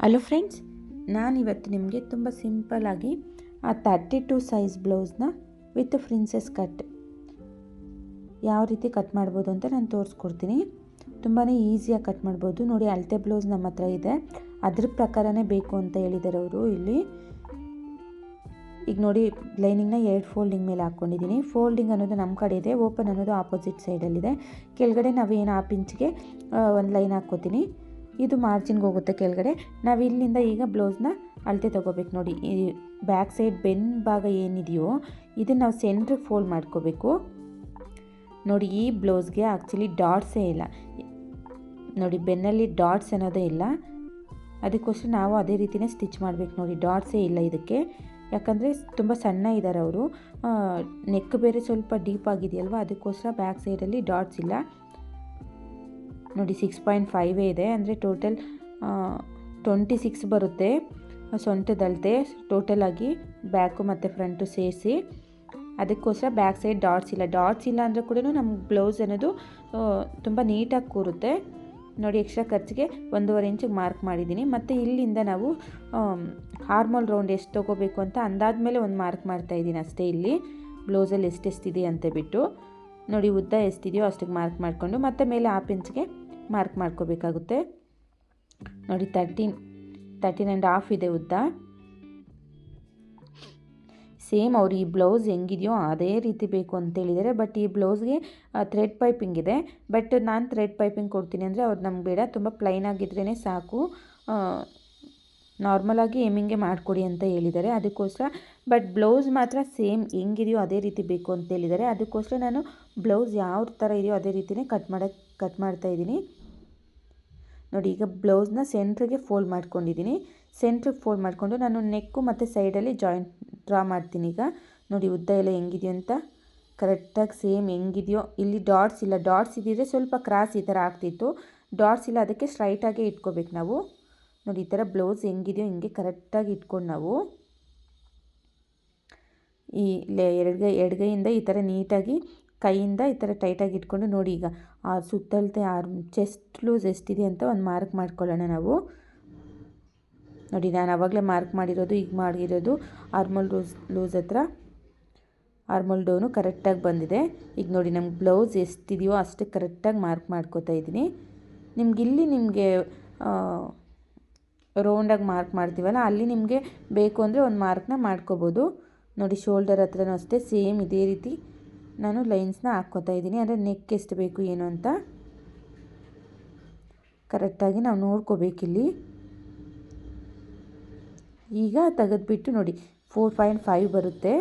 Hello friends, ನಾನಿವತ್ತು ನಿಮಗೆ ತುಂಬ ಸಿಂಪಲ್ಲಾಗಿ ಆ 32 ಸೈಜ್ ಬ್ಲೌಸ್ನ ವಿತ್ ಪ್ರಿನ್ಸೆಸ್ ಕಟ್ ಯಾವ ರೀತಿ ಕಟ್ ಮಾಡ್ಬೋದು ಅಂತ ನಾನು ತೋರಿಸ್ಕೊಡ್ತೀನಿ. ತುಂಬಾ ಈಸಿಯಾಗಿ ಕಟ್ ಮಾಡ್ಬೋದು. ನೋಡಿ, ಅಳತೆ ಬ್ಲೌಸ್ ನಮ್ಮ ಹತ್ರ ಇದೆ, ಅದ್ರ ಪ್ರಕಾರನೇ ಬೇಕು ಅಂತ ಹೇಳಿದ್ದಾರೆ ಅವರು ಇಲ್ಲಿ. ಈಗ ನೋಡಿ, ಲೈನಿಂಗ್ನ 2 ಫೋಲ್ಡಿಂಗ್ ಮೇಲೆ ಹಾಕ್ಕೊಂಡಿದ್ದೀನಿ. ಫೋಲ್ಡಿಂಗ್ ಅನ್ನೋದು ನಮ್ಮ ಕಡೆ ಇದೆ, ಓಪನ್ ಅನ್ನೋದು ಆಪೋಸಿಟ್ ಸೈಡಲ್ಲಿದೆ. ಕೆಳಗಡೆ ನಾವೇನು 1/2 ಇಂಚಿಗೆ ಒಂದು ಲೈನ್ ಹಾಕ್ಕೋತೀನಿ. ಇದು ಮಾರ್ಜಿನ್ಗೆ ಹೋಗುತ್ತೆ ಕೆಳಗಡೆ. ನಾವು ಇಲ್ಲಿಂದ ಈಗ ಬ್ಲೌಸ್ನ ಅಳತೆ ತೊಗೋಬೇಕು. ನೋಡಿ, ಈ ಬ್ಯಾಕ್ ಸೈಡ್ ಬೆನ್ ಭಾಗ ಏನಿದೆಯೋ ಇದನ್ನು ನಾವು ಸೆಂಟ್ರಿಗೆ ಫೋಲ್ಡ್ ಮಾಡ್ಕೋಬೇಕು. ನೋಡಿ, ಈ ಬ್ಲೌಸ್ಗೆ ಆ್ಯಕ್ಚುಲಿ ಡಾಟ್ಸೇ ಇಲ್ಲ. ನೋಡಿ, ಬೆನ್ನಲ್ಲಿ ಡಾಟ್ಸ್ ಅನ್ನೋದೇ ಇಲ್ಲ, ಅದಕ್ಕೋಸ್ಕರ ನಾವು ಅದೇ ರೀತಿಯೇ ಸ್ಟಿಚ್ ಮಾಡಬೇಕು. ನೋಡಿ, ಡಾಟ್ಸೇ ಇಲ್ಲ ಇದಕ್ಕೆ, ಯಾಕಂದರೆ ತುಂಬ ಸಣ್ಣ ಇದ್ದಾರೆ ಅವರು. ನೆಕ್ ಬೇರೆ ಸ್ವಲ್ಪ ಡೀಪ್ ಆಗಿದೆಯಲ್ವ, ಅದಕ್ಕೋಸ್ಕರ ಬ್ಯಾಕ್ ಸೈಡಲ್ಲಿ ಡಾಟ್ಸ್ ಇಲ್ಲ. ನೋಡಿ, 6.5 ಇದೆ, ಅಂದರೆ ಟೋಟಲ್ 26 ಬರುತ್ತೆ ಸೊಂಟದಳತೆ ಟೋಟಲಾಗಿ, ಬ್ಯಾಕು ಮತ್ತು ಫ್ರಂಟು ಸೇರಿಸಿ. ಅದಕ್ಕೋಸ್ಕರ ಬ್ಯಾಕ್ ಸೈಡ್ ಡಾಟ್ಸ್ ಇಲ್ಲ ಅಂದರೆ ಕೂಡ ನಮ್ಮ ಬ್ಲೌಸ್ ಅನ್ನೋದು ತುಂಬ ನೀಟಾಗಿ ಕೂರುತ್ತೆ. ನೋಡಿ, ಎಕ್ಸ್ಟ್ರಾ ಖರ್ಚಿಗೆ 1.5 ಇಂಚಿಗೆ ಮಾರ್ಕ್ ಮಾಡಿದ್ದೀನಿ. ಮತ್ತು ಇಲ್ಲಿಂದ ನಾವು ಆರ್ಮೋಲ್ ರೌಂಡ್ ಎಷ್ಟು ತೊಗೋಬೇಕು ಅಂತ ಅಂದಾದ್ಮೇಲೆ ಒಂದು ಮಾರ್ಕ್ ಮಾಡ್ತಾಯಿದ್ದೀನಿ ಅಷ್ಟೇ. ಇಲ್ಲಿ ಬ್ಲೌಸಲ್ಲಿ ಎಷ್ಟೆಷ್ಟಿದೆ ಅಂತ ಬಿಟ್ಟು ನೋಡಿ, ಉದ್ದ ಎಷ್ಟಿದೆಯೋ ಅಷ್ಟಕ್ಕೆ ಮಾರ್ಕ್ ಮಾಡಿಕೊಂಡು ಮತ್ತೆ ಮೇಲೆ 1/2 ಇಂಚಿಗೆ ಮಾರ್ಕ್ ಮಾಡ್ಕೋಬೇಕಾಗುತ್ತೆ. ನೋಡಿ, 13.5 ಇದೆ ಉದ್ದ. ಸೇಮ್ ಅವ್ರು ಈ ಬ್ಲೌಸ್ ಹೆಂಗಿದೆಯೋ ಅದೇ ರೀತಿ ಬೇಕು ಅಂತೇಳಿದ್ದಾರೆ. ಬಟ್ ಈ ಬ್ಲೌಸ್ಗೆ ಥ್ರೆಡ್ ಪೈಪಿಂಗ್ ಇದೆ, ಬಟ್ ನಾನು ಥ್ರೆಡ್ ಪೈಪಿಂಗ್ ಕೊಡ್ತೀನಿ ಅಂದರೆ ಅವ್ರು ನಮ್ಗೆ ಬೇಡ, ತುಂಬ ಪ್ಲೈನ್ ಆಗಿದ್ರೇ ಸಾಕು, ನಾರ್ಮಲಾಗಿ ಎಮ್ಮಿಂಗೆ ಮಾಡಿಕೊಡಿ ಅಂತ ಹೇಳಿದ್ದಾರೆ. ಅದಕ್ಕೋಸ್ಕರ ಬಟ್ ಬ್ಲೌಸ್ ಮಾತ್ರ ಸೇಮ್ ಹೆಂಗಿದೆಯೋ ಅದೇ ರೀತಿ ಬೇಕು ಅಂತ ಹೇಳಿದ್ದಾರೆ. ಅದಕ್ಕೋಸ್ಕರ ನಾನು ಬ್ಲೌಸ್ ಯಾವ ಥರ ಇದೆಯೋ ಅದೇ ರೀತಿಯೇ ಕಟ್ ಮಾಡ್ತಾಯಿದ್ದೀನಿ. ನೋಡಿ, ಈಗ ಬ್ಲೌಸ್ನ ಸೆಂಟ್ರಿಗೆ ಫೋಲ್ಡ್ ಮಾಡ್ಕೊಂಡಿದ್ದೀನಿ. ಸೆಂಟ್ರಿಗೆ ಫೋಲ್ಡ್ ಮಾಡಿಕೊಂಡು ನಾನು ನೆಕ್ಕು ಮತ್ತು ಸೈಡಲ್ಲಿ ಜಾಯಿಂಟ್ ಡ್ರಾ ಮಾಡ್ತೀನಿ. ಈಗ ನೋಡಿ, ಉದ್ದ ಎಲ್ಲ ಹೆಂಗಿದೆಯೋ ಅಂತ ಕರೆಕ್ಟಾಗಿ ಸೇಮ್ ಹೆಂಗಿದೆಯೋ. ಇಲ್ಲಿ ಡಾಟ್ಸ್ ಇಲ್ಲ, ಡಾಟ್ಸ್ ಇದ್ದಿದ್ರೆ ಸ್ವಲ್ಪ ಕ್ರಾಸ್ ಈ ಥರ ಆಗ್ತಿತ್ತು. ಡಾಟ್ಸ್ ಇಲ್ಲ, ಅದಕ್ಕೆ ಸ್ಟ್ರೈಟಾಗೇ ಇಟ್ಕೋಬೇಕು ನಾವು. ನೋಡಿ, ಈ ಥರ ಬ್ಲೌಸ್ ಹೆಂಗಿದೆಯೋ ಹಿಂಗೆ ಕರೆಕ್ಟಾಗಿ ಇಟ್ಕೊಂಡು ನಾವು ಈ ಎಡಗೈಯಿಂದ ಈ ಥರ ನೀಟಾಗಿ ಕೈಯಿಂದ ಈ ಥರ ಟೈಟಾಗಿ ಇಟ್ಕೊಂಡು ನೋಡಿ, ಈಗ ಆ ಸುತ್ತಳತೆ ಚೆಸ್ಟ್ ಲೂಸ್ ಎಷ್ಟಿದೆ ಅಂತ ಒಂದು ಮಾರ್ಕ್ ಮಾಡ್ಕೊಳ್ಳೋಣ ನಾವು. ನೋಡಿ, ನಾನು ಆವಾಗಲೇ ಮಾರ್ಕ್ ಮಾಡಿರೋದು, ಈಗ ಮಾಡಿರೋದು ಆರ್ಮೋಲ್ ಲೂಸ್ ಹತ್ರ ಆರ್ಮೋಲ್ ಡೌನು ಕರೆಕ್ಟಾಗಿ ಬಂದಿದೆ. ಈಗ ನೋಡಿ, ನಮ್ಗೆ ಬ್ಲೌಸ್ ಎಷ್ಟಿದೆಯೋ ಅಷ್ಟಕ್ಕೆ ಕರೆಕ್ಟಾಗಿ ಮಾರ್ಕ್ ಮಾಡ್ಕೋತಾ ಇದ್ದೀನಿ. ನಿಮಗೆ ರೌಂಡಾಗಿ ಮಾರ್ಕ್ ಮಾಡ್ತೀವಲ್ಲ, ಅಲ್ಲಿ ನಿಮಗೆ ಬೇಕು ಅಂದರೆ ಒಂದು ಮಾರ್ಕ್ನ ಮಾಡ್ಕೋಬೋದು. ನೋಡಿ, ಶೋಲ್ಡರ್ ಹತ್ರನೂ ಅಷ್ಟೇ ಸೇಮ್ ಇದೇ ರೀತಿ ನಾನು ಲೈನ್ಸ್ನ ಹಾಕ್ಕೋತಾ ಇದ್ದೀನಿ. ಅಂದರೆ ನೆಕ್ ಎಷ್ಟು ಬೇಕು ಏನು ಅಂತ ಕರೆಕ್ಟಾಗಿ ನಾವು ನೋಡ್ಕೋಬೇಕಿಲ್ಲಿ. ಈಗ ತೆಗೆದುಬಿಟ್ಟು ನೋಡಿ, 4.5 ಬರುತ್ತೆ,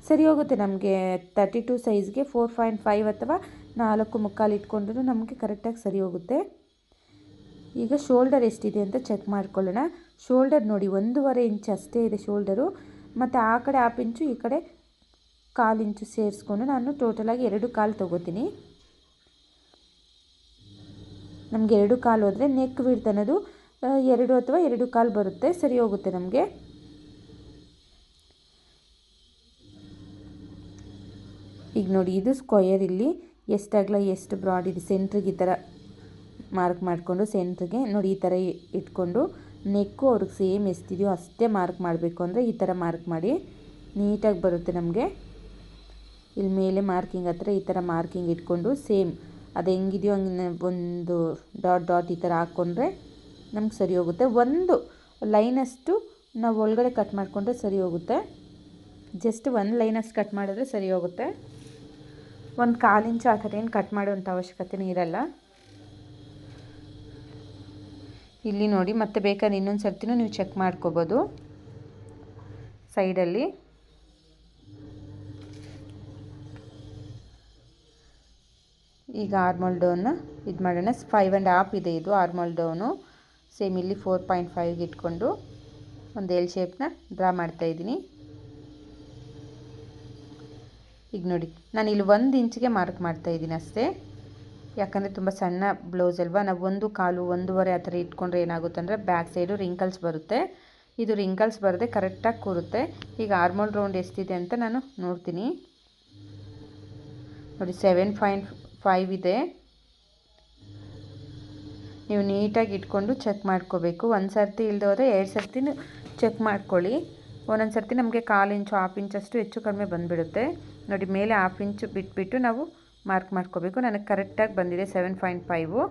ಸರಿ ಹೋಗುತ್ತೆ ನಮಗೆ. 32 ಸೈಜ್ಗೆ 4.5 ಅಥವಾ 4.25 ಇಟ್ಕೊಂಡ್ರೂ ನಮಗೆ ಕರೆಕ್ಟಾಗಿ ಸರಿ ಹೋಗುತ್ತೆ. ಈಗ ಶೋಲ್ಡರ್ ಎಷ್ಟಿದೆ ಅಂತ ಚೆಕ್ ಮಾಡ್ಕೊಳ್ಳೋಣ. ಶೋಲ್ಡರ್ ನೋಡಿ, 1.5 ಇಂಚ್ ಅಷ್ಟೇ ಇದೆ ಶೋಲ್ಡರು, ಮತ್ತು ಆ ಕಡೆ 1/2 ಇಂಚು, ಈ ಕಡೆ 1/4 ಇಂಚು ಸೇರಿಸ್ಕೊಂಡು ನಾನು ಟೋಟಲಾಗಿ 2.25 ತೊಗೋತೀನಿ. ನಮಗೆ 2.25 ಹೋದರೆ ನೆಕ್ ವಿಡ್ತ್ ಅನ್ನೋದು 2 ಅಥವಾ 2.25 ಬರುತ್ತೆ, ಸರಿ ಹೋಗುತ್ತೆ ನಮಗೆ. ಈಗ ನೋಡಿ, ಇದು ಸ್ಕ್ವಯರ್, ಇಲ್ಲಿ ಎಷ್ಟಾಗಲ್ಲ ಎಷ್ಟು ಬ್ರಾಡ್ ಇದೆ, ಸೆಂಟ್ರಿಗೆ ಈ ಥರ ಮಾರ್ಕ್ ಮಾಡಿಕೊಂಡು ಸೆಂಟ್ರಿಗೆ ನೋಡಿ ಈ ಥರ ಇಟ್ಕೊಂಡು ನೆಕ್ಕು ಅವ್ರಿಗೆ ಸೇಮ್ ಎಷ್ಟಿದೆಯೋ ಅಷ್ಟೇ ಮಾರ್ಕ್ ಮಾಡಬೇಕು. ಅಂದರೆ ಈ ಥರ ಮಾರ್ಕ್ ಮಾಡಿ ನೀಟಾಗಿ ಬರುತ್ತೆ ನಮಗೆ. ಇಲ್ಲಿ ಮೇಲೆ ಮಾರ್ಕಿಂಗ್ ಹತ್ರ ಈ ಥರ ಮಾರ್ಕಿಂಗ್ ಇಟ್ಕೊಂಡು ಸೇಮ್ ಅದು ಹೆಂಗಿದೆಯೋ ಹಂಗೆ ಒಂದು ಡಾಟ್ ಈ ಥರ ಹಾಕ್ಕೊಂಡ್ರೆ ನಮ್ಗೆ ಸರಿ ಹೋಗುತ್ತೆ. ಒಂದು ಲೈನಷ್ಟು ನಾವು ಒಳಗಡೆ ಕಟ್ ಮಾಡಿಕೊಂಡ್ರೆ ಸರಿ ಹೋಗುತ್ತೆ. ಜಸ್ಟ್ ಒಂದು ಲೈನಷ್ಟು ಕಟ್ ಮಾಡಿದ್ರೆ ಸರಿ ಹೋಗುತ್ತೆ. 1/4 ಇಂಚು ಆ ಥರ ಏನು ಕಟ್ ಮಾಡುವಂಥ ಅವಶ್ಯಕತೆಯೂ ಇರಲ್ಲ. ಇಲ್ಲಿ ನೋಡಿ, ಮತ್ತೆ ಬೇಕಾದ್ರೆ ಇನ್ನೊಂದು ಸರ್ತಿನೂ ನೀವು ಚೆಕ್ ಮಾಡ್ಕೋಬೋದು ಸೈಡಲ್ಲಿ. ಈಗ ಆರ್ಮೋಲ್ ಡೌನ್ನ ಇದು ಮಾಡೋಣ. 5.5 ಇದೆ ಇದು ಆರ್ಮೋಲ್ ಡೌನು. ಸೇಮ್ ಇಲ್ಲಿ 4.5 ಇಟ್ಕೊಂಡು ಒಂದು ಎಲ್ ಶೇಪ್ನ ಡ್ರಾ ಮಾಡ್ತಾಯಿದ್ದೀನಿ. ಈಗ ನೋಡಿ, ನಾನು ಇಲ್ಲಿ 1 ಇಂಚಿಗೆ ಮಾರ್ಕ್ ಮಾಡ್ತಾಯಿದ್ದೀನಿ ಅಷ್ಟೇ, ಯಾಕಂದರೆ ತುಂಬ ಸಣ್ಣ ಬ್ಲೌಸ್ ಅಲ್ವಾ. ನಾವು 1.25 1.5 ಆ ಥರ ಇಟ್ಕೊಂಡ್ರೆ ಏನಾಗುತ್ತೆ ಅಂದರೆ ಬ್ಯಾಕ್ ಸೈಡು ರಿಂಕಲ್ಸ್ ಬರುತ್ತೆ. ಇದು ರಿಂಕಲ್ಸ್ ಬರದೆ ಕರೆಕ್ಟಾಗಿ ಕೂರುತ್ತೆ. ಈಗ ಆರ್ಮೋಲ್ ರೌಂಡ್ ಎಷ್ಟಿದೆ ಅಂತ ನಾನು ನೋಡ್ತೀನಿ. ನೋಡಿ, 7.5 ಇದೆ. ನೀವು ನೀಟಾಗಿ ಇಟ್ಕೊಂಡು ಚೆಕ್ ಮಾಡ್ಕೋಬೇಕು. ಒಂದು ಸರ್ತಿ ಇಲ್ಲದೆ ಹೋದರೆ 2 ಸರ್ತಿನೂ ಚೆಕ್ ಮಾಡ್ಕೊಳ್ಳಿ. ಒಂದೊಂದು ಸರ್ತಿ ನಮಗೆ 1/4 ಇಂಚು 1/2 ಇಂಚಷ್ಟು ಹೆಚ್ಚು ಕಡಿಮೆ ಬಂದುಬಿಡುತ್ತೆ. ನೋಡಿ ಮೇಲೆ 1/2 ಇಂಚು ಬಿಟ್ಬಿಟ್ಟು ನಾವು ಮಾರ್ಕ್ ಮಾಡ್ಕೋಬೇಕು. ನನಗೆ ಕರೆಕ್ಟಾಗಿ ಬಂದಿದೆ 7.5.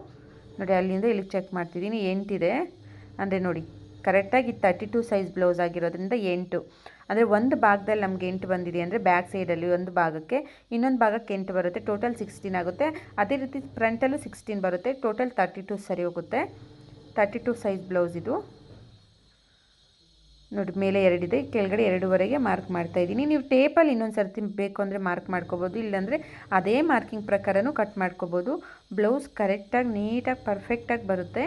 ನೋಡಿ ಅಲ್ಲಿಂದ ಇಲ್ಲಿಗೆ ಚೆಕ್ ಮಾಡ್ತಿದ್ದೀನಿ 8 ಇದೆ. ಅಂದರೆ ನೋಡಿ ಕರೆಕ್ಟಾಗಿ 32 ಸೈಜ್ ಬ್ಲೌಸ್ ಆಗಿರೋದ್ರಿಂದ 8. ಅಂದರೆ ಒಂದು ಭಾಗದಲ್ಲಿ ನಮಗೆ 8 ಬಂದಿದೆ ಅಂದರೆ ಬ್ಯಾಕ್ ಸೈಡಲ್ಲಿ ಒಂದು ಭಾಗಕ್ಕೆ, ಇನ್ನೊಂದು ಭಾಗಕ್ಕೆ 8 ಬರುತ್ತೆ. ಟೋಟಲ್ 16 ಆಗುತ್ತೆ. ಅದೇ ರೀತಿ ಫ್ರಂಟಲ್ಲೂ 16 ಬರುತ್ತೆ. ಟೋಟಲ್ 32 ಸರಿ ಹೋಗುತ್ತೆ. 32 ಸೈಜ್ ಬ್ಲೌಸ್ ಇದು. ನೋಡಿ ಮೇಲೆ 2 ಇದೆ, ಕೆಳಗಡೆ 2.5ಗೆ ಮಾರ್ಕ್ ಮಾಡ್ತಾಯಿದ್ದೀನಿ. ನೀವು ಟೇಪಲ್ಲಿ ಇನ್ನೊಂದು ಸರ್ತಿ ಬೇಕು ಅಂದರೆ ಮಾರ್ಕ್ ಮಾಡ್ಕೋಬೋದು, ಇಲ್ಲಾಂದರೆ ಅದೇ ಮಾರ್ಕಿಂಗ್ ಪ್ರಕಾರನೂ ಕಟ್ ಮಾಡ್ಕೋಬೋದು. ಬ್ಲೌಸ್ ಕರೆಕ್ಟಾಗಿ ನೀಟಾಗಿ ಪರ್ಫೆಕ್ಟಾಗಿ ಬರುತ್ತೆ.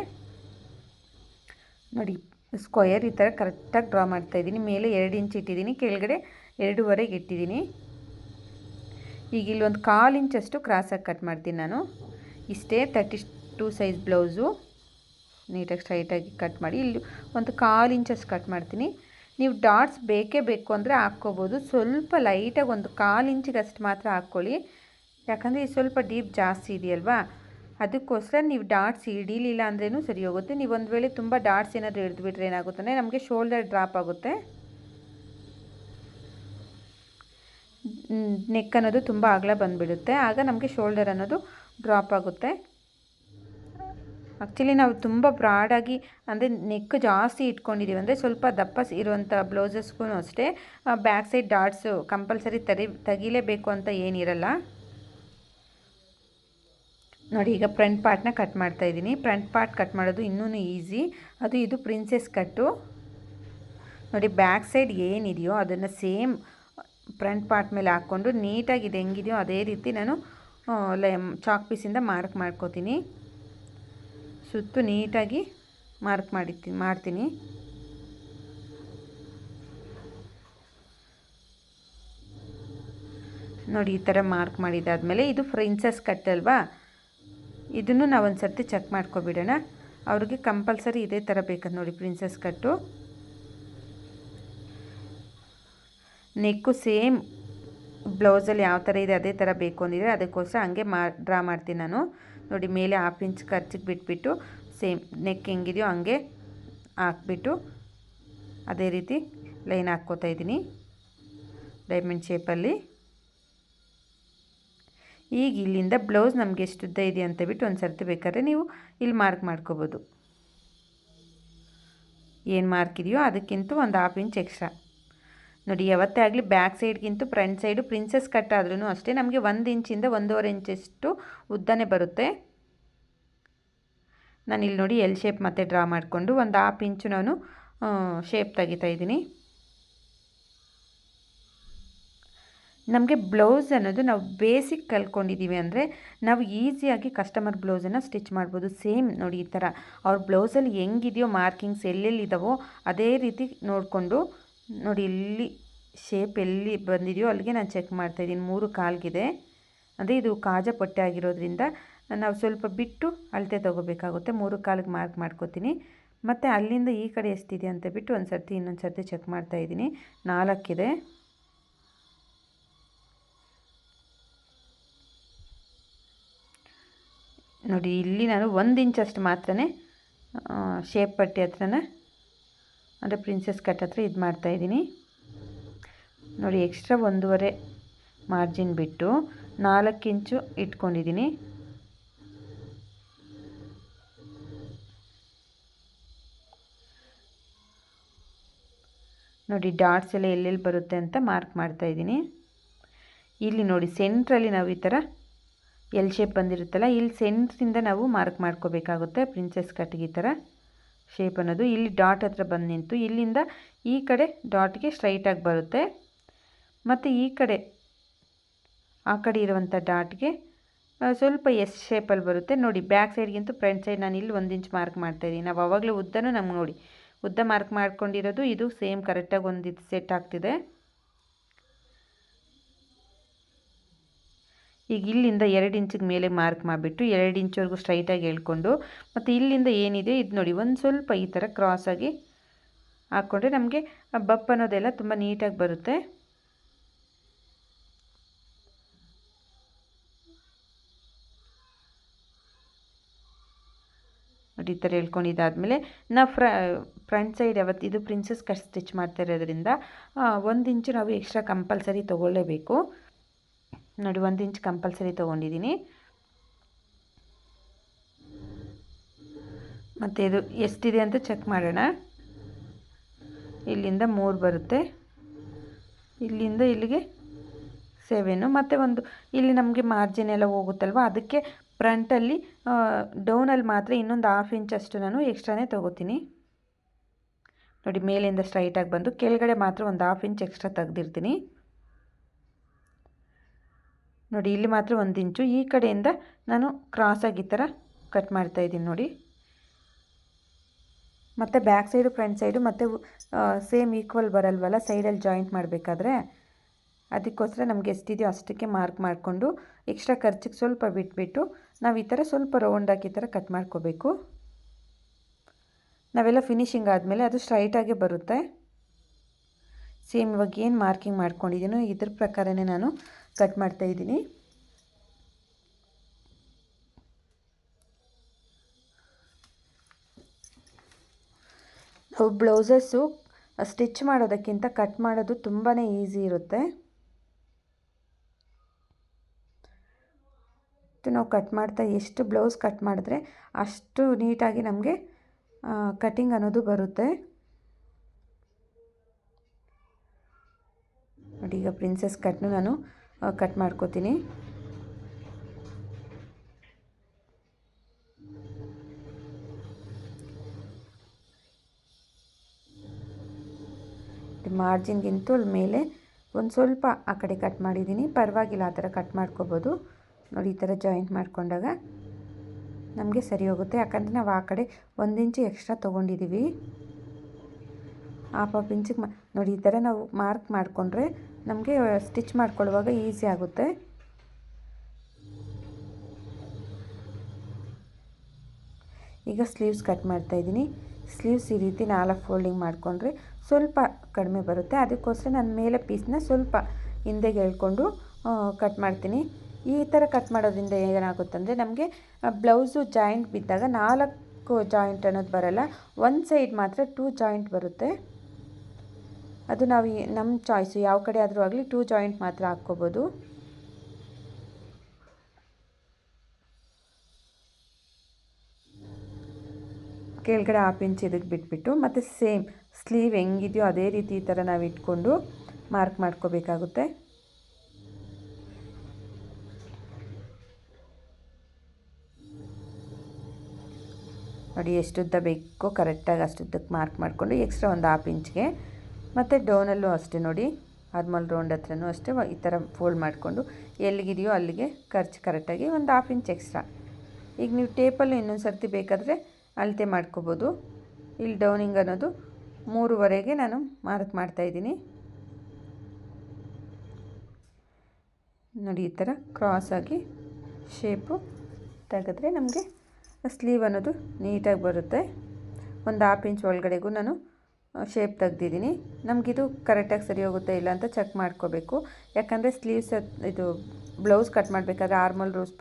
ನೋಡಿ ಸ್ಕ್ವಯರ್ ಈ ಥರ ಕರೆಕ್ಟಾಗಿ ಡ್ರಾ ಮಾಡ್ತಾಯಿದ್ದೀನಿ. ಮೇಲೆ 2 ಇಂಚ್ ಇಟ್ಟಿದ್ದೀನಿ, ಕೆಳಗಡೆ 2.5ಗೆ ಇಟ್ಟಿದ್ದೀನಿ. ಈಗ ಇಲ್ಲೊಂದು 1/4 ಇಂಚಷ್ಟು ಕ್ರಾಸಾಗಿ ಕಟ್ ಮಾಡ್ತೀನಿ ನಾನು. ಇಷ್ಟೇ 32 ಸೈಜ್ ಬ್ಲೌಸು. ನೀಟಾಗಿ ಸ್ಟ್ರೈಟಾಗಿ ಕಟ್ ಮಾಡಿ ಇಲ್ಲಿ ಒಂದು 1/4 ಇಂಚಷ್ಟು ಕಟ್ ಮಾಡ್ತೀನಿ. ನೀವು ಡಾಟ್ಸ್ ಬೇಕೇ ಬೇಕು ಅಂದರೆ ಹಾಕ್ಕೋಬೋದು. ಸ್ವಲ್ಪ ಲೈಟಾಗಿ ಒಂದು 1/4 ಇಂಚಿಗೆ ಅಷ್ಟು ಮಾತ್ರ ಹಾಕ್ಕೊಳ್ಳಿ. ಯಾಕಂದರೆ ಇದು ಸ್ವಲ್ಪ ಡೀಪ್ ಜಾಸ್ತಿ ಇದೆಯಲ್ವಾ, ಅದಕ್ಕೋಸ್ಕರ ನೀವು ಡಾಟ್ಸ್ ಹಿಡಿಲಿಲ್ಲ ಅಂದ್ರೂ ಸರಿ ಹೋಗುತ್ತೆ. ನೀವು ಒಂದು ವೇಳೆ ತುಂಬ ಡಾಟ್ಸ್ ಏನಾದರೂ ಹಿಡಿದ್ಬಿಟ್ರೆ ಏನಾಗುತ್ತೆ ಅಂದರೆ ನಮಗೆ ಶೋಲ್ಡರ್ ಡ್ರಾಪ್ ಆಗುತ್ತೆ. ನೆಕ್ ಅನ್ನೋದು ತುಂಬ ಅಗಲ ಬಂದುಬಿಡುತ್ತೆ, ಆಗ ನಮಗೆ ಶೋಲ್ಡರ್ ಅನ್ನೋದು ಡ್ರಾಪ್ ಆಗುತ್ತೆ. ಆ್ಯಕ್ಚುಲಿ ನಾವು ತುಂಬ ಬ್ರಾಡಾಗಿ ಅಂದರೆ ನೆಕ್ ಜಾಸ್ತಿ ಇಟ್ಕೊಂಡಿದ್ದೀವಿ ಅಂದರೆ ಸ್ವಲ್ಪ ದಪ್ಪ ಇರುವಂಥ ಬ್ಲೌಸಸ್ಗೂ ಅಷ್ಟೇ ಬ್ಯಾಕ್ ಸೈಡ್ ಡಾಟ್ಸು ಕಂಪಲ್ಸರಿ ತೆಗಿಲೇಬೇಕು ಅಂತ ಏನಿರಲ್ಲ. ನೋಡಿ ಈಗ ಫ್ರಂಟ್ ಪಾರ್ಟ್ನ ಕಟ್ ಮಾಡ್ತಾಯಿದ್ದೀನಿ. ಫ್ರಂಟ್ ಪಾರ್ಟ್ ಕಟ್ ಮಾಡೋದು ಇನ್ನೂ ಈಸಿ. ಇದು ಪ್ರಿನ್ಸೆಸ್ ಕಟ್ಟು. ನೋಡಿ ಬ್ಯಾಕ್ ಸೈಡ್ ಏನಿದೆಯೋ ಅದನ್ನು ಸೇಮ್ ಫ್ರಂಟ್ ಪಾರ್ಟ್ ಮೇಲೆ ಹಾಕ್ಕೊಂಡು ನೀಟಾಗಿ ಇದು ಹೆಂಗಿದೆಯೋ ಅದೇ ರೀತಿ ನಾನು ಚಾಕ್ ಪೀಸಿಂದ ಮಾರ್ಕ್ ಮಾಡ್ಕೋತೀನಿ. ಸುತ್ತು ನೀಟಾಗಿ ಮಾರ್ಕ್ ಮಾಡ್ತೀನಿ. ನೋಡಿ ಈ ಥರ ಮಾರ್ಕ್ ಮಾಡಿದ್ದಾದಮೇಲೆ ಇದು ಪ್ರಿನ್ಸೆಸ್ ಕಟ್ ಅಲ್ವಾ, ಇದನ್ನು ನಾವು ಒಂದು ಸರ್ತಿ ಚೆಕ್ ಮಾಡ್ಕೊಬಿಡೋಣ. ಅವ್ರಿಗೆ ಕಂಪಲ್ಸರಿ ಇದೇ ಥರ ಬೇಕಂತ ನೋಡಿ ಪ್ರಿನ್ಸೆಸ್ ಕಟ್ಟು. ನೆಕ್ಕು ಸೇಮ್ ಬ್ಲೌಸಲ್ಲಿ ಯಾವ ಥರ ಇದೆ ಅದೇ ಥರ ಬೇಕು ಅಂದಿದ್ರೆ ಅದಕ್ಕೋಸ್ಕರ ಹಂಗೆ ಡ್ರಾ ಮಾಡ್ತೀನಿ ನಾನು. ನೋಡಿ ಮೇಲೆ 1/2 ಇಂಚ್ ಖರ್ಚಿಗೆ ಬಿಟ್ಬಿಟ್ಟು ಸೇಮ್ ನೆಕ್ ಹೆಂಗಿದೆಯೋ ಹಂಗೆ ಹಾಕ್ಬಿಟ್ಟು ಅದೇ ರೀತಿ ಲೈನ್ ಹಾಕ್ಕೋತಾ ಇದ್ದೀನಿ ಡೈಮಂಡ್ ಶೇಪಲ್ಲಿ. ಈಗ ಇಲ್ಲಿಂದ ಬ್ಲೌಸ್ ನಮಗೆ ಎಷ್ಟು ಉದ್ದ ಇದೆ ಅಂತ ಬಿಟ್ಟು ಒಂದು ಸರ್ತಿ ಬೇಕಾದ್ರೆ ನೀವು ಇಲ್ಲಿ ಮಾರ್ಕ್ ಮಾಡ್ಕೋಬೋದು. ಏನು ಮಾರ್ಕ್ ಇದೆಯೋ ಅದಕ್ಕಿಂತ ಒಂದು 1/2 ಇಂಚ್ ಎಕ್ಸ್ಟ್ರಾ. ನೋಡಿ ಯಾವತ್ತೇ ಆಗಲಿ ಬ್ಯಾಕ್ ಸೈಡ್ಗಿಂತ ಫ್ರಂಟ್ ಸೈಡು ಪ್ರಿನ್ಸೆಸ್ ಕಟ್ ಆದ್ರೂ ಅಷ್ಟೇ ನಮಗೆ 1 ಇಂಚಿಂದ 1.5 ಇಂಚಷ್ಟು ಉದ್ದನೇ ಬರುತ್ತೆ. ನಾನಿಲ್ಲಿ ನೋಡಿ ಎಲ್ ಶೇಪ್ ಮತ್ತೆ ಡ್ರಾ ಮಾಡಿಕೊಂಡು ಒಂದು 1/2 ಇಂಚು ನಾನು ಶೇಪ್ ತೆಗಿತಾ ಇದ್ದೀನಿ. ನಮಗೆ ಬ್ಲೌಸ್ ಅನ್ನೋದು ನಾವು ಬೇಸಿಕ್ ಕಲ್ತ್ಕೊಂಡಿದ್ದೀವಿ ಅಂದರೆ ನಾವು ಈಸಿಯಾಗಿ ಕಸ್ಟಮರ್ ಬ್ಲೌಸನ್ನು ಸ್ಟಿಚ್ ಮಾಡ್ಬೋದು. ಸೇಮ್ ನೋಡಿ ಈ ಥರ ಅವ್ರ ಬ್ಲೌಸಲ್ಲಿ ಹೆಂಗಿದೆಯೋ ಮಾರ್ಕಿಂಗ್ಸ್ ಎಲ್ಲೆಲ್ಲಿದ್ದಾವೋ ಅದೇ ರೀತಿ ನೋಡಿಕೊಂಡು ನೋಡಿ ಇಲ್ಲಿ ಶೇಪ್ ಎಲ್ಲಿ ಬಂದಿದೆಯೋ ಅಲ್ಲಿಗೆ ನಾನು ಚೆಕ್ ಮಾಡ್ತಾಯಿದ್ದೀನಿ. 3 ಕಾಲ್ಗಿದೆ ಅಂದರೆ ಇದು ಕಾಜಾ ಪಟ್ಟೆ ಆಗಿರೋದ್ರಿಂದ ನಾವು ಸ್ವಲ್ಪ ಬಿಟ್ಟು ಅಳತೆ ತೊಗೋಬೇಕಾಗುತ್ತೆ. 3 ಕಾಲಿಗೆ ಮಾರ್ಕ್ ಮಾಡ್ಕೋತೀನಿ. ಮತ್ತು ಅಲ್ಲಿಂದ ಈ ಕಡೆ ಎಷ್ಟಿದೆ ಅಂತ ಬಿಟ್ಟು ಒಂದು ಸರ್ತಿ ಇನ್ನೊಂದು ಸರ್ತಿ ಚೆಕ್ ಮಾಡ್ತಾಯಿದ್ದೀನಿ. 4 ಇದೆ. ನೋಡಿ ಇಲ್ಲಿ ನಾನು 1 ಇಂಚಷ್ಟು ಮಾತ್ರನೇ ಶೇಪ್ ಪಟ್ಟಿ ಹತ್ರನ ಅಂದರೆ ಪ್ರಿನ್ಸೆಸ್ ಕಟ್ ಹತ್ರ ಇದು ಮಾಡ್ತಾಯಿದ್ದೀನಿ. ನೋಡಿ ಎಕ್ಸ್ಟ್ರಾ 1.5 ಮಾರ್ಜಿನ್ ಬಿಟ್ಟು 4 ಇಂಚು ಇಟ್ಕೊಂಡಿದ್ದೀನಿ. ನೋಡಿ ಡಾಟ್ಸ್ ಎಲ್ಲ ಎಲ್ಲೆಲ್ಲಿ ಬರುತ್ತೆ ಅಂತ ಮಾರ್ಕ್ ಮಾಡ್ತಾಯಿದ್ದೀನಿ. ಇಲ್ಲಿ ನೋಡಿ ಸೆಂಟ್ರಲ್ಲಿ ನಾವು ಈ ಥರ ಎಲ್ ಶೇಪ್ ಬಂದಿರುತ್ತಲ್ಲ, ಇಲ್ಲಿ ಸೆಂಟ್ರಿಂದ ನಾವು ಮಾರ್ಕ್ ಮಾಡ್ಕೋಬೇಕಾಗುತ್ತೆ. ಪ್ರಿನ್ಸೆಸ್ ಕಟ್ಗೆ ಈ ಥರ ಶೇಪ್ ಅನ್ನೋದು ಇಲ್ಲಿ ಡಾಟ್ ಹತ್ರ ಬಂದು ನಿಂತು ಇಲ್ಲಿಂದ ಈ ಕಡೆ ಡಾಟ್ಗೆ ಸ್ಟ್ರೈಟಾಗಿ ಬರುತ್ತೆ. ಮತ್ತು ಈ ಕಡೆ ಆ ಕಡೆ ಇರುವಂಥ ಡಾಟ್ಗೆ ಸ್ವಲ್ಪ ಎಸ್ ಶೇಪಲ್ಲಿ ಬರುತ್ತೆ. ನೋಡಿ ಬ್ಯಾಕ್ ಸೈಡ್ಗಿಂತ ಫ್ರಂಟ್ ಸೈಡ್ ನಾನು ಇಲ್ಲಿ 1 ಇಂಚ್ ಮಾರ್ಕ್ ಮಾಡ್ತಾಯಿದ್ದೀನಿ. ನಾವು ಆವಾಗಲೇ ಉದ್ದನೂ ನಮ್ಗೆ ನೋಡಿ ಉದ್ದ ಮಾರ್ಕ್ ಮಾಡ್ಕೊಂಡಿರೋದು ಇದು ಸೇಮ್ ಕರೆಕ್ಟಾಗಿ ಒಂದು ಇದು ಸೆಟ್ ಆಗ್ತಿದೆ. ಈಗ ಇಲ್ಲಿಂದ 2 ಇಂಚಿಗೆ ಮೇಲೆ ಮಾರ್ಕ್ ಮಾಡಿಬಿಟ್ಟು 2 ಇಂಚ್ವರೆಗೂ ಸ್ಟ್ರೈಟಾಗಿ ಹೇಳ್ಕೊಂಡು ಮತ್ತು ಇಲ್ಲಿಂದ ಏನಿದೆ ಇದು ನೋಡಿ ಒಂದು ಸ್ವಲ್ಪ ಈ ಥರ ಕ್ರಾಸಾಗಿ ಹಾಕ್ಕೊಂಡ್ರೆ ನಮಗೆ ಬಪ್ ಅನ್ನೋದೆಲ್ಲ ತುಂಬ ನೀಟಾಗಿ ಬರುತ್ತೆ. ನೋಡಿ ಈ ಥರ ಹೇಳ್ಕೊಂಡಿದ್ದಾದಮೇಲೆ ನಾವು ಫ್ರಂಟ್ ಸೈಡ್ ಯಾವತ್ತು ಇದು ಪ್ರಿನ್ಸಸ್ ಕಟ್ ಸ್ಟಿಚ್ ಮಾಡ್ತಾ ಇರೋದ್ರಿಂದ 1 ಇಂಚು ನಾವು ಎಕ್ಸ್ಟ್ರಾ ಕಂಪಲ್ಸರಿ ತೊಗೊಳ್ಳೇಬೇಕು. ನೋಡಿ 1 ಇಂಚ್ ಕಂಪಲ್ಸರಿ ತೊಗೊಂಡಿದ್ದೀನಿ. ಮತ್ತು ಇದು ಎಷ್ಟಿದೆ ಅಂತ ಚೆಕ್ ಮಾಡೋಣ. ಇಲ್ಲಿಂದ 3 ಬರುತ್ತೆ, ಇಲ್ಲಿಂದ ಇಲ್ಲಿಗೆ 7 ಮತ್ತು ಒಂದು ಇಲ್ಲಿ ನಮಗೆ ಮಾರ್ಜಿನ್ ಎಲ್ಲ ಹೋಗುತ್ತಲ್ವ, ಅದಕ್ಕೆ ಫ್ರಂಟಲ್ಲಿ ಡೌನಲ್ಲಿ ಮಾತ್ರ ಇನ್ನೊಂದು 1/2 ಇಂಚ್ ಅಷ್ಟು ನಾನು ಎಕ್ಸ್ಟ್ರಾನೇ ತೊಗೋತೀನಿ. ನೋಡಿ ಮೇಲಿಂದ ಸ್ಟ್ರೈಟಾಗಿ ಬಂದು ಕೆಳಗಡೆ ಮಾತ್ರ ಒಂದು 1/2 ಇಂಚ್ ಎಕ್ಸ್ಟ್ರಾ ತೆಗೆದಿರ್ತೀನಿ. ನೋಡಿ ಇಲ್ಲಿ ಮಾತ್ರ 1 ಇಂಚು ಈ ಕಡೆಯಿಂದ ನಾನು ಕ್ರಾಸಾಗಿ ಈ ಥರ ಕಟ್ ಮಾಡ್ತಾಯಿದ್ದೀನಿ ನೋಡಿ. ಮತ್ತು ಬ್ಯಾಕ್ ಸೈಡು ಫ್ರಂಟ್ ಸೈಡು ಮತ್ತು ಸೇಮ್ ಈಕ್ವಲ್ ಬರಲ್ವಲ್ಲ ಸೈಡಲ್ಲಿ ಜಾಯಿಂಟ್ ಮಾಡಬೇಕಾದ್ರೆ, ಅದಕ್ಕೋಸ್ಕರ ನಮಗೆ ಎಷ್ಟಿದೆಯೋ ಅಷ್ಟಕ್ಕೆ ಮಾರ್ಕ್ ಮಾಡಿಕೊಂಡು ಎಕ್ಸ್ಟ್ರಾ ಖರ್ಚಿಗೆ ಸ್ವಲ್ಪ ಬಿಟ್ಬಿಟ್ಟು ನಾವು ಈ ಥರ ಸ್ವಲ್ಪ ರೌಂಡಾಗಿ ಈ ಥರ ಕಟ್ ಮಾಡ್ಕೋಬೇಕು. ನಾವೆಲ್ಲ ಫಿನಿಶಿಂಗ್ ಆದಮೇಲೆ ಅದು ಸ್ಟ್ರೈಟಾಗೆ ಬರುತ್ತೆ. ಸೇಮ್ ಇವಾಗ ಏನು ಮಾರ್ಕಿಂಗ್ ಮಾಡ್ಕೊಂಡಿದ್ದೀನೋ ಇದ್ರ ಪ್ರಕಾರನೇ ನಾನು ಕಟ್ ಮಾಡ್ತಾಯಿದ್ದೀನಿ. ನಾವು ಬ್ಲೌಸಸ್ಸು ಸ್ಟಿಚ್ ಮಾಡೋದಕ್ಕಿಂತ ಕಟ್ ಮಾಡೋದು ತುಂಬಾ ಈಸಿ ಇರುತ್ತೆ. ನಾವು ಕಟ್ ಮಾಡ್ತಾ ಎಷ್ಟು ಬ್ಲೌಸ್ ಕಟ್ ಮಾಡಿದ್ರೆ ಅಷ್ಟು ನೀಟಾಗಿ ನಮಗೆ ಕಟಿಂಗ್ ಅನ್ನೋದು ಬರುತ್ತೆ. ನೋಡಿ ಈಗ ಪ್ರಿನ್ಸಸ್ ಕಟ್ನು ನಾನು ಕಟ್ ಮಾಡ್ಕೋತೀನಿ. ಮಾರ್ಜಿನ್ಗಿಂತೂ ಅಲ್ಲಿ ಮೇಲೆ ಒಂದು ಸ್ವಲ್ಪ ಆ ಕಡೆ ಕಟ್ ಮಾಡಿದ್ದೀನಿ, ಪರವಾಗಿಲ್ಲ ಆ ಥರ ಕಟ್ ಮಾಡ್ಕೋಬೋದು. ನೋಡಿ ಈ ಥರ ಜಾಯಿಂಟ್ ಮಾಡ್ಕೊಂಡಾಗ ನಮಗೆ ಸರಿ ಹೋಗುತ್ತೆ, ಯಾಕಂದರೆ ನಾವು ಆ ಕಡೆ 1 ಇಂಚು ಎಕ್ಸ್ಟ್ರಾ ತೊಗೊಂಡಿದ್ದೀವಿ. 1/2 ಇಂಚಿಗೆ ನೋಡಿ ಈ ಥರ ನಾವು ಮಾರ್ಕ್ ಮಾಡಿಕೊಂಡ್ರೆ ನಮಗೆ ಸ್ಟಿಚ್ ಮಾಡ್ಕೊಳ್ಳುವಾಗ ಈಸಿ ಆಗುತ್ತೆ. ಈಗ ಸ್ಲೀವ್ಸ್ ಕಟ್ ಮಾಡ್ತಾಯಿದ್ದೀನಿ. ಸ್ಲೀವ್ಸ್ ಈ ರೀತಿ 4 ಫೋಲ್ಡಿಂಗ್ ಮಾಡಿಕೊಂಡ್ರೆ ಸ್ವಲ್ಪ ಕಡಿಮೆ ಬರುತ್ತೆ, ಅದಕ್ಕೋಸ್ಕರ ನಾನು ಮೇಲೆ ಪೀಸ್ನ ಸ್ವಲ್ಪ ಹಿಂದೆಗೆ ಎಳ್ಕೊಂಡು ಕಟ್ ಮಾಡ್ತೀನಿ. ಈ ಥರ ಕಟ್ ಮಾಡೋದ್ರಿಂದ ಏನಾಗುತ್ತಂದರೆ ನಮಗೆ ಬ್ಲೌಸು ಜಾಯಿಂಟ್ ಬಿದ್ದಾಗ 4 ಜಾಯಿಂಟ್ ಅನ್ನೋದು ಬರಲ್ಲ, ಒಂದು ಸೈಡ್ ಮಾತ್ರ 2 ಜಾಯಿಂಟ್ ಬರುತ್ತೆ. ಅದು ನಾವು ನಮ್ಮ ಚಾಯ್ಸು, ಯಾವ ಕಡೆ ಆದರೂ ಆಗಲಿ 2 ಜಾಯಿಂಟ್ ಮಾತ್ರ ಹಾಕ್ಕೋಬೋದು. ಕೆಳಗಡೆ 1/2 ಇಂಚ್ ಇದಕ್ಕೆ ಬಿಟ್ಬಿಟ್ಟು ಮತ್ತು ಸೇಮ್ ಸ್ಲೀವ್ ಹೆಂಗಿದೆಯೋ ಅದೇ ರೀತಿ ಈ ಥರ ನಾವು ಇಟ್ಕೊಂಡು ಮಾರ್ಕ್ ಮಾಡ್ಕೋಬೇಕಾಗುತ್ತೆ. ನೋಡಿ ಎಷ್ಟುದ್ದ ಬೇಕೋ ಕರೆಕ್ಟಾಗಿ ಅಷ್ಟುದ್ದಕ್ಕೆ ಮಾರ್ಕ್ ಮಾಡಿಕೊಂಡು ಎಕ್ಸ್ಟ್ರಾ ಒಂದು 1/2 ಇಂಚ್ಗೆ ಮತ್ತು ಡೌನಲ್ಲೂ ಅಷ್ಟೇ ನೋಡಿ ಆರ್ಮಲ್ ರೌಂಡ್ ಹತ್ರನೂ ಅಷ್ಟೇ ಈ ಥರ ಫೋಲ್ಡ್ ಮಾಡಿಕೊಂಡು ಎಲ್ಲಿಗಿದೆಯೋ ಅಲ್ಲಿಗೆ ಖರ್ಚು ಕರೆಕ್ಟಾಗಿ ಒಂದು 1/2 ಇಂಚ್ ಎಕ್ಸ್ಟ್ರಾ. ಈಗ ನೀವು ಟೇಪಲ್ಲಿ ಇನ್ನೊಂದು ಸರ್ತಿ ಬೇಕಾದರೆ ಅಳತೆ ಮಾಡ್ಕೋಬೋದು. ಇಲ್ಲಿ ಡೌನಿಂಗ್ ಅನ್ನೋದು 3/2ಗೆ ನಾನು ಮಾರ್ಕ್ ಮಾಡ್ತಾಯಿದ್ದೀನಿ. ನೋಡಿ ಈ ಥರ ಕ್ರಾಸಾಗಿ ಶೇಪು ತೆಗೆದ್ರೆ ನಮಗೆ ಸ್ಲೀವ್ ಅನ್ನೋದು ನೀಟಾಗಿ ಬರುತ್ತೆ. ಒಂದು 1/2 ಇಂಚ್ ಒಳಗಡೆಗೂ ನಾನು ಶೇಪ್ ತೆಗ್ದಿದ್ದೀನಿ. ನಮಗಿದು ಕರೆಕ್ಟಾಗಿ ಸರಿ ಹೋಗುತ್ತೆ ಇಲ್ಲ ಅಂತ ಚೆಕ್ ಮಾಡ್ಕೋಬೇಕು, ಯಾಕಂದರೆ ಸ್ಲೀವ್ಸ್ ಇದು ಬ್ಲೌಸ್ ಕಟ್ ಮಾಡಬೇಕಾದ್ರೆ ಆರ್ಮಲ್ ರೂಲ್ಸ್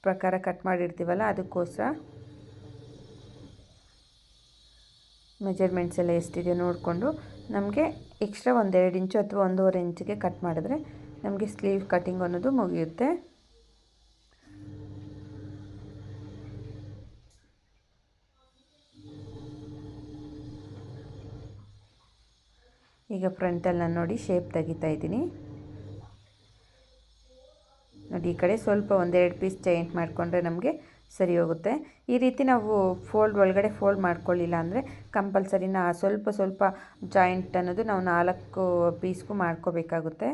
ಪ್ರಕಾರ ಕಟ್ ಮಾಡಿರ್ತೀವಲ್ಲ, ಅದಕ್ಕೋಸ್ಕರ ಮೆಜರ್ಮೆಂಟ್ಸ್ ಎಲ್ಲ ಎಷ್ಟಿದೆ ನೋಡಿಕೊಂಡು ನಮಗೆ ಎಕ್ಸ್ಟ್ರಾ 1-2 ಇಂಚು ಅಥವಾ 1.5 ಇಂಚಿಗೆ ಕಟ್ ಮಾಡಿದ್ರೆ ನಮಗೆ ಸ್ಲೀವ್ ಕಟಿಂಗ್ ಅನ್ನೋದು ಮುಗಿಯುತ್ತೆ. ಈಗ ಫ್ರಂಟಲ್ಲಿ ನಾನು ನೋಡಿ ಶೇಪ್ ತೆಗಿತಾ ಇದ್ದೀನಿ. ನೋಡಿ ಈ ಕಡೆ ಸ್ವಲ್ಪ 1-2 ಪೀಸ್ ಜಾಯಿಂಟ್ ಮಾಡಿಕೊಂಡ್ರೆ ನಮಗೆ ಸರಿ ಹೋಗುತ್ತೆ. ಈ ರೀತಿ ನಾವು ಒಳಗಡೆ ಫೋಲ್ಡ್ ಮಾಡ್ಕೊಳ್ಳಿಲ್ಲ ಅಂದರೆ ಕಂಪಲ್ಸರಿ ಸ್ವಲ್ಪ ಜಾಯಿಂಟ್ ಅನ್ನೋದು ನಾವು 4 ಪೀಸ್ಗೂ ಮಾಡ್ಕೋಬೇಕಾಗುತ್ತೆ.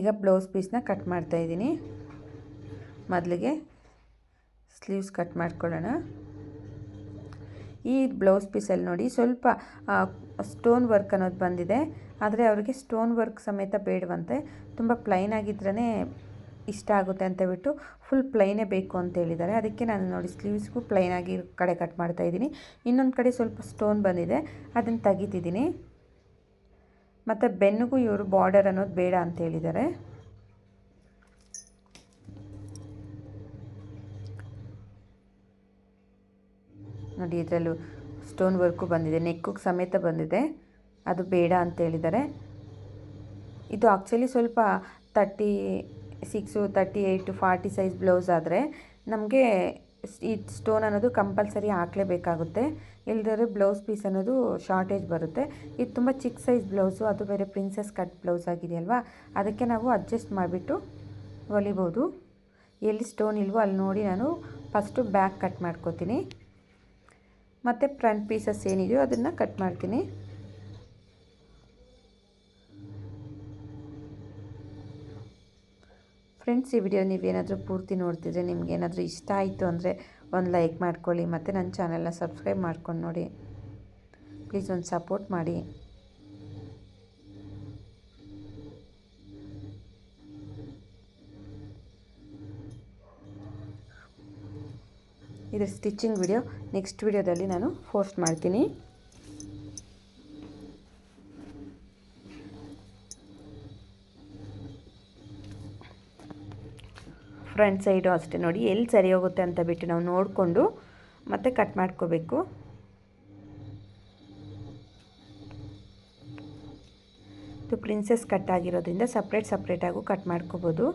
ಈಗ ಬ್ಲೌಸ್ ಪೀಸ್ನ ಕಟ್ ಮಾಡ್ತಾಯಿದ್ದೀನಿ. ಮೊದಲಿಗೆ ಸ್ಲೀವ್ಸ್ ಕಟ್ ಮಾಡ್ಕೊಳ್ಳೋಣ. ಈ ಬ್ಲೌಸ್ ಪೀಸಲ್ಲಿ ನೋಡಿ ಸ್ವಲ್ಪ ಸ್ಟೋನ್ ವರ್ಕ್ ಅನ್ನೋದು ಬಂದಿದೆ, ಆದರೆ ಅವರಿಗೆ ಸ್ಟೋನ್ ವರ್ಕ್ ಸಮೇತ ಬೇಡವಂತೆ, ತುಂಬ ಪ್ಲೈನ್ ಆಗಿದ್ರೇ ಇಷ್ಟ ಆಗುತ್ತೆ ಅಂತ ಬಿಟ್ಟು ಫುಲ್ ಪ್ಲೈನೇ ಬೇಕು ಅಂತ ಹೇಳಿದ್ದಾರೆ. ಅದಕ್ಕೆ ನಾನು ನೋಡಿ ಸ್ಲೀವ್ಸ್ಗೂ ಪ್ಲೈನಾಗಿ ಕಡೆ ಕಟ್ ಮಾಡ್ತಾಯಿದ್ದೀನಿ. ಇನ್ನೊಂದು ಕಡೆ ಸ್ವಲ್ಪ ಸ್ಟೋನ್ ಬಂದಿದೆ, ಅದನ್ನು ತೆಗಿತಿದ್ದೀನಿ. ಮತ್ತು ಬೆನ್ನಿಗೂ ಇವರು ಬಾರ್ಡರ್ ಅನ್ನೋದು ಬೇಡ ಅಂತ ಹೇಳಿದ್ದಾರೆ. ನೋಡಿ ಇದರಲ್ಲೂ ಸ್ಟೋನ್ ವರ್ಕು ಬಂದಿದೆ, ನೆಕ್ಕಿಗೆ ಸಮೇತ ಬಂದಿದೆ. ಅದು ಬೇಡ ಅಂತ ಹೇಳಿದ್ದಾರೆ. ಇದು ಆ್ಯಕ್ಚುಲಿ ಸ್ವಲ್ಪ 36, 38, 40 ಸೈಜ್ ಬ್ಲೌಸ್ ಆದರೆ ನಮಗೆ ಈ ಸ್ಟೋನ್ ಅನ್ನೋದು ಕಂಪಲ್ಸರಿ ಹಾಕಲೇಬೇಕಾಗುತ್ತೆ. ಇಲ್ಲದಿದ್ದರೆ ಬ್ಲೌಸ್ ಪೀಸ್ ಅನ್ನೋದು ಶಾರ್ಟೇಜ್ ಬರುತ್ತೆ. ಇದು ತುಂಬ ಚಿಕ್ಕ ಸೈಜ್ ಬ್ಲೌಸು, ಅದು ಬೇರೆ ಪ್ರಿನ್ಸೆಸ್ ಕಟ್ ಬ್ಲೌಸ್ ಆಗಿದೆಯಲ್ವಾ, ಅದಕ್ಕೆ ನಾವು ಅಡ್ಜಸ್ಟ್ ಮಾಡಿಬಿಟ್ಟು ಹೊಲಿಬೋದು. ಎಲ್ಲಿ ಸ್ಟೋನ್ ಇಲ್ವೋ ಅಲ್ಲಿ ನೋಡಿ ನಾನು ಫಸ್ಟು ಬ್ಯಾಕ್ ಕಟ್ ಮಾಡ್ಕೋತೀನಿ, ಮತ್ತು ಫ್ರಂಟ್ ಪೀಸಸ್ ಏನಿದೆಯೋ ಅದನ್ನು ಕಟ್ ಮಾಡ್ತೀನಿ. ಫ್ರೆಂಡ್ಸ್, ಈ ವಿಡಿಯೋ ನೀವೇನಾದರೂ ಪೂರ್ತಿ ನೋಡ್ತಿದ್ರೆ ನಿಮಗೇನಾದರೂ ಇಷ್ಟ ಆಯಿತು ಅಂದರೆ ಒಂದು ಲೈಕ್ ಮಾಡ್ಕೊಳ್ಳಿ, ಮತ್ತು ನನ್ನ ಚಾನಲ್ನ ಸಬ್ಸ್ಕ್ರೈಬ್ ಮಾಡ್ಕೊಂಡು ನೋಡಿ. ಪ್ಲೀಸ್ ಒಂದು ಸಪೋರ್ಟ್ ಮಾಡಿ. ಇದರ ಸ್ಟಿಚಿಂಗ್ ವಿಡಿಯೋ ನೆಕ್ಸ್ಟ್ ವಿಡಿಯೋದಲ್ಲಿ ನಾನು ಪೋಸ್ಟ್ ಮಾಡ್ತೀನಿ. ಫ್ರಂಟ್ ಸೈಡು ಅಷ್ಟೇ ನೋಡಿ, ಎಲ್ಲಿ ಸರಿ ಹೋಗುತ್ತೆ ಅಂತ ಬಿಟ್ಟು ನಾವು ನೋಡಿಕೊಂಡು ಮತ್ತೆ ಕಟ್ ಮಾಡ್ಕೋಬೇಕು. ಇದು ಪ್ರಿನ್ಸೆಸ್ ಕಟ್ ಆಗಿರೋದ್ರಿಂದ ಸಪ್ರೇಟಾಗೂ ಕಟ್ ಮಾಡ್ಕೋಬೋದು.